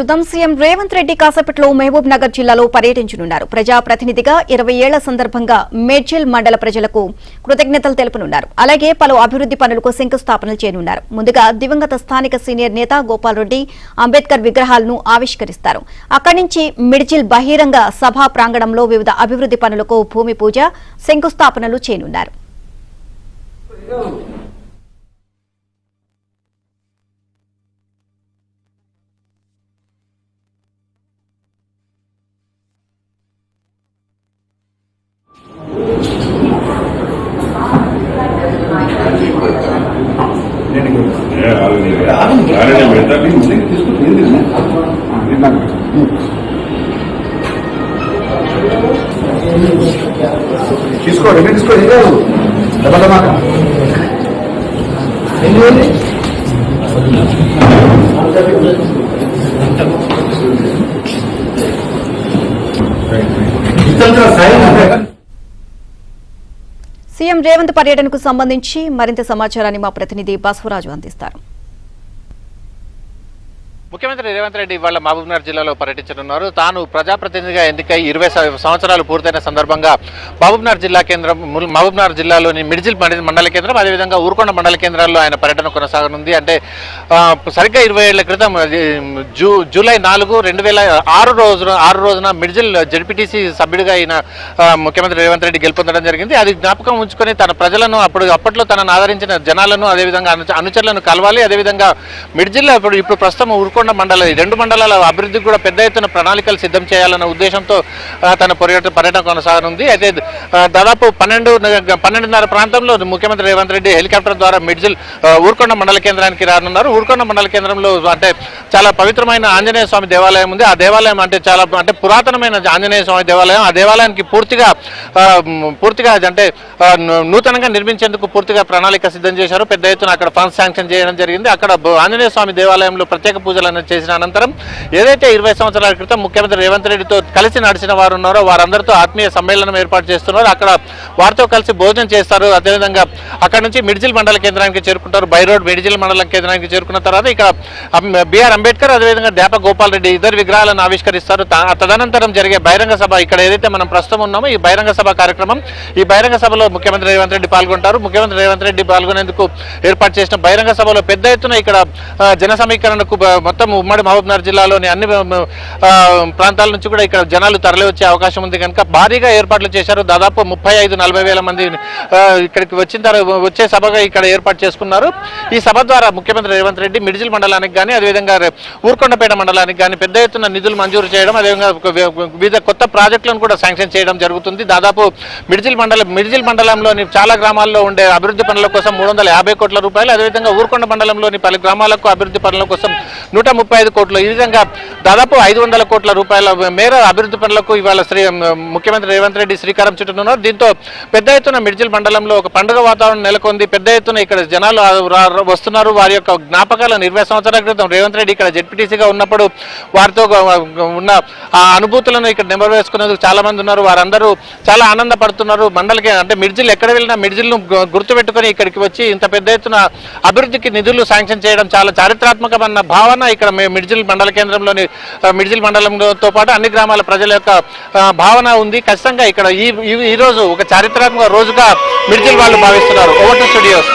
CM Revanth Reddy కాసేపట్లో మహబూబ్ నగర్ జిల్లాలో పర్యటించనున్నారు. ప్రజాప్రతినిధిగా 20 ఏళ్ల సందర్భంగా మేడ్చల్ మండల ప్రజలకు కృతజ్ఞతలు తెలుపనున్నారు. అలాగే పలు అభివృద్ది పనులకు శంకుస్థాపనలు చేయనున్నారు. ముందుగా దివంగత స్థానిక సీనియర్ నేత గోపాల్ రెడ్డి అంబేద్కర్ విగ్రహాలను ఆవిష్కరిస్తారు. అక్కడి నుంచి మిడ్జిల్ బహిరంగ సభా ప్రాంగణంలో వివిధ అభివృద్ది పనులకు భూమి పూజ, శంకుస్థాపనలు చేయనున్నారు. సీఎం రేవంత్ పర్యటనకు సంబంధించి మరింత సమాచారాన్ని మా ప్రతినిధి బసవరాజు అందిస్తారు. ముఖ్యమంత్రి రేవంత్ రెడ్డి ఇవాళ మహబూబ్నగర్ జిల్లాలో పర్యటించనున్నారు. తాను ప్రజాప్రతినిధిగా ఎన్నికై 20 సంవత్సరాలు పూర్తయిన సందర్భంగా మహబూబ్నగర్ జిల్లాలోని మిడ్జిల్ మండల కేంద్రం, అదేవిధంగా ఊరుకొండ మండల కేంద్రాల్లో ఆయన పర్యటన కొనసాగనుంది. అంటే సరిగ్గా 20 ఏళ్ల క్రితం జూలై 4, 2006 రోజున మిడ్జిల్ జెడ్పీటీసీ సభ్యుడిగా అయిన ముఖ్యమంత్రి రేవంత్ రెడ్డి గెలుపొందడం జరిగింది. అది జ్ఞాపకం ఉంచుకొని తన ప్రజలను అప్పట్లో తనను ఆదరించిన జనాలను, అదేవిధంగా అనుచరులను కలవాలి. అదేవిధంగా మిడ్జిల్లో ఇప్పుడు ప్రస్తుతం ఊరుకొండ మండల, ఈ 2 మండలాల అభివృద్ధికి కూడా పెద్ద ఎత్తున ప్రణాళికలు సిద్ధం చేయాలన్న ఉద్దేశంతో తన పర్యటన కొనసాగనుంది. అయితే దాదాపు 12:30 ప్రాంతంలో ముఖ్యమంత్రి రేవంత్ రెడ్డి హెలికాప్టర్ ద్వారా మిడ్జిల్ ఊరుకొండ మండల కేంద్రానికి రానున్నారు. ఊరుకొండ మండల కేంద్రంలో అంటే చాలా పవిత్రమైన ఆంజనేయ స్వామి దేవాలయం ఉంది. ఆ దేవాలయం అంటే చాలా పురాతనమైన ఆంజనేయ స్వామి దేవాలయం. ఆ దేవాలయానికి పూర్తిగా అంటే నూతనంగా నిర్మించేందుకు పూర్తిగా ప్రణాళిక సిద్ధం చేశారు. పెద్ద ఎత్తున అక్కడ ఫండ్స్ శాంక్షన్ చేయడం జరిగింది. అక్కడ ఆంజనేయ స్వామి దేవాలయంలో ప్రత్యేక పూజలు చేసిన అనంతరం ఏదైతే 20 సంవత్సరాల క్రితం ముఖ్యమంత్రి రేవంత్ రెడ్డితో కలిసి నడిచిన వారు ఉన్నారో వారందరితో ఆత్మీయ సమ్మేళనం ఏర్పాటు చేస్తున్నారు. అక్కడ వారితో కలిసి భోజనం చేస్తారు. అదేవిధంగా అక్కడ నుంచి మిడ్జిల్ మండల కేంద్రానికి చేరుకుంటారు. బై రోడ్ మిడ్జిల్ మండల కేంద్రానికి చేరుకున్న తర్వాత ఇక్కడ బిఆర్ అంబేద్కర్, అదేవిధంగా దేప గోపాల్ రెడ్డి ఇద్దరు విగ్రహాలను ఆవిష్కరిస్తారు. తదనంతరం జరిగే బహిరంగ సభ, ఇక్కడ ఏదైతే మనం ప్రస్తుతం ఉన్నామో ఈ బహిరంగ సభ కార్యక్రమం, ఈ బహిరంగ సభలో ముఖ్యమంత్రి రేవంత్ రెడ్డి పాల్గొంటారు. ముఖ్యమంత్రి రేవంత్ రెడ్డి పాల్గొనేందుకు ఏర్పాటు చేసిన బహిరంగ సభలో పెద్ద ఎత్తున ఇక్కడ జన సమీకరణకు మొత్తం ఉమ్మడి మహబూబ్నగర్ జిల్లాలోని అన్ని ప్రాంతాల నుంచి కూడా ఇక్కడ జనాలు తరలి వచ్చే అవకాశం ఉంది కనుక భారీగా ఏర్పాట్లు చేశారు. దాదాపు 35-40 వేల మంది ఇక్కడికి వచ్చే సభగా ఇక్కడ ఏర్పాటు చేసుకున్నారు. ఈ సభ ద్వారా ముఖ్యమంత్రి రేవంత్ రెడ్డి మిడ్జిల్ మండలానికి కానీ, అదేవిధంగా ఊరుకొండపేట మండలానికి కానీ పెద్ద ఎత్తున నిధులు మంజూరు చేయడం, అదేవిధంగా వివిధ కొత్త ప్రాజెక్టులను కూడా శాంక్షన్ చేయడం జరుగుతుంది. దాదాపు మిడ్జిల్ మండలంలోని చాలా గ్రామాల్లో ఉండే అభివృద్ధి పనుల కోసం 350 కోట్ల రూపాయలు, అదేవిధంగా ఊరుకొండ మండలంలోని పలు గ్రామాలకు అభివృద్ధి పనుల కోసం 135 కోట్లు, ఈ విధంగా దాదాపు 500 కోట్ల రూపాయల మేర అభివృద్ధి పనులకు ఇవాళ ముఖ్యమంత్రి రేవంత్ రెడ్డి శ్రీకారం చుట్టనున్నారు. దీంతో పెద్ద ఎత్తున మిడ్జిల్ మండలంలో ఒక పండుగ వాతావరణం నెలకొంది. పెద్ద ఎత్తున ఇక్కడ జనాలు వస్తున్నారు. వారి యొక్క జ్ఞాపకాలను 20 సంవత్సరాల క్రితం రేవంత్ రెడ్డి ఇక్కడ జెడ్పీటీసీగా ఉన్నప్పుడు వారితో ఉన్న ఆ అనుభూతులను ఇక్కడ నెంబర్ వేసుకునేందుకు చాలా మంది ఉన్నారు. వారందరూ చాలా ఆనందపడుతున్నారు. మండలికి అంటే మిడ్జిల్ ఎక్కడ వెళ్ళినా మిడ్జిల్ను గుర్తుపెట్టుకుని ఇక్కడికి వచ్చి ఇంత పెద్ద ఎత్తున అభివృద్ధికి నిధులు శాంక్షన్ చేయడం చాలా చారిత్రాత్మకమైన భావన ఇక్కడ మిడ్జిల్ మండల కేంద్రంలోని మిడ్జిల్ మండలంతో పాటు అన్ని గ్రామాల ప్రజల యొక్క భావన ఉంది. ఖచ్చితంగా ఇక్కడ ఈ రోజు ఒక చారిత్రాత్మక రోజుగా మిడ్జిల్ వాళ్ళు భావిస్తున్నారు. Over to studios.